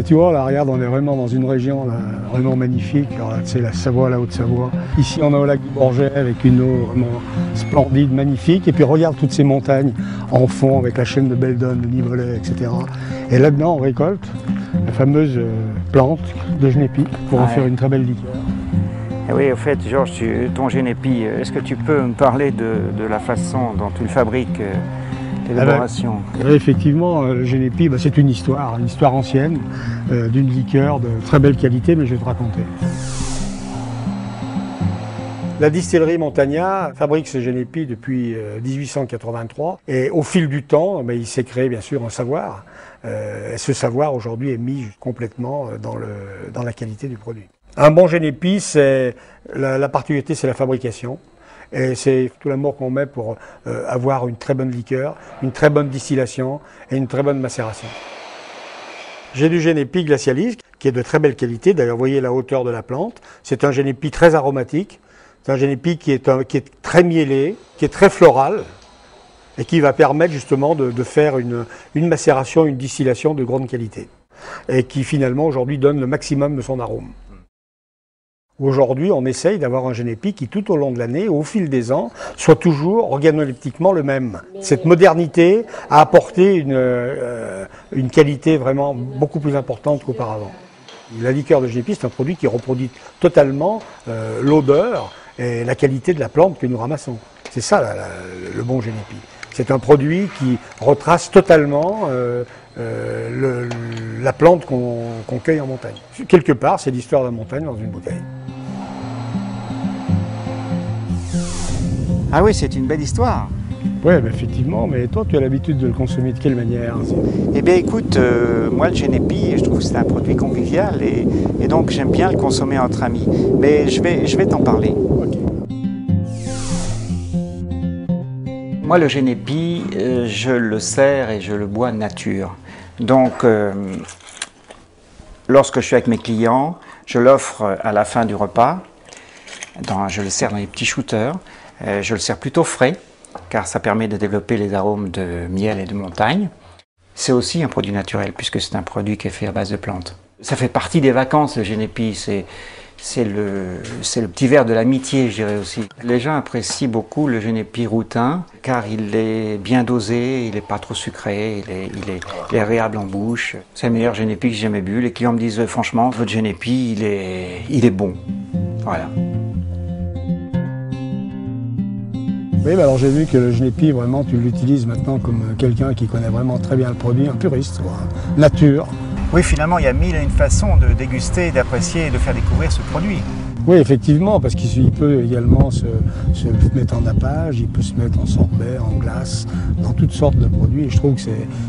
tu vois, là, regarde, on est vraiment dans une région là, vraiment magnifique. C'est la Savoie, la Haute-Savoie. Ici, on est au lac du Bourget avec une eau vraiment splendide, magnifique. Et puis regarde toutes ces montagnes en fond avec la chaîne de Beldon, le Nivolet, etc. Et là-dedans, on récolte la fameuse plante de genépi pour en faire une très belle liqueur. Et oui, au fait, Georges, ton genépi, est-ce que tu peux me parler de la façon dont tu le fabriques, l'élaboration? Oui, effectivement, le genépi, c'est une histoire ancienne, d'une liqueur de très belle qualité, mais je vais te raconter. La distillerie Montagna fabrique ce genépi depuis 1883 et au fil du temps, il s'est créé bien sûr un savoir. Et ce savoir aujourd'hui est mis complètement dans la qualité du produit. Un bon genépi, c'est la particularité, c'est la fabrication. Et c'est tout l'amour qu'on met pour avoir une très bonne liqueur, une très bonne distillation et une très bonne macération. J'ai du genépi glacialis qui est de très belle qualité. D'ailleurs, vous voyez la hauteur de la plante. C'est un genépi très aromatique. C'est un genépi qui est très mielé, qui est très floral et qui va permettre justement de faire une macération, une distillation de grande qualité et qui finalement aujourd'hui donne le maximum de son arôme. Aujourd'hui, on essaye d'avoir un genépi qui, tout au long de l'année, au fil des ans, soit toujours organoleptiquement le même. Cette modernité a apporté une qualité vraiment beaucoup plus importante qu'auparavant. La liqueur de genépi, c'est un produit qui reproduit totalement l'odeur et la qualité de la plante que nous ramassons. C'est ça le bon genépi. C'est un produit qui retrace totalement la plante qu'on cueille en montagne. Quelque part, c'est l'histoire de la montagne dans une bouteille. Ah oui, c'est une belle histoire. Oui, effectivement, mais toi, tu as l'habitude de le consommer de quelle manière? Eh bien, écoute, moi, le genépi, je trouve que c'est un produit convivial et donc j'aime bien le consommer entre amis. Mais je vais t'en parler. Okay. Moi, le genépi, je le sers et je le bois nature. Donc, lorsque je suis avec mes clients, je l'offre à la fin du repas. Je le sers dans les petits shooters. Je le sers plutôt frais, car ça permet de développer les arômes de miel et de montagne. C'est aussi un produit naturel, puisque c'est un produit qui est fait à base de plantes. Ça fait partie des vacances, le genépi. C'est le petit verre de l'amitié, je dirais aussi. Les gens apprécient beaucoup le genépi routin, car il est bien dosé, il n'est pas trop sucré, il est agréable en bouche. C'est le meilleur genépi que j'ai jamais bu. Les clients me disent franchement, votre genépi, il est bon. Voilà. Oui, alors j'ai vu que le genépi, vraiment, tu l'utilises maintenant comme quelqu'un qui connaît vraiment très bien le produit, un puriste, quoi. Nature. Oui, finalement, il y a mille et une façons de déguster, d'apprécier et de faire découvrir ce produit. Oui, effectivement, parce qu'il peut également se mettre en nappage, il peut se mettre en sorbet, en glace, dans toutes sortes de produits. Et je trouve que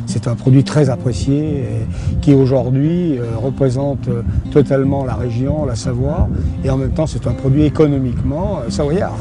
c'est un produit très apprécié et qui aujourd'hui représente totalement la région, la Savoie, et en même temps c'est un produit économiquement savoyard.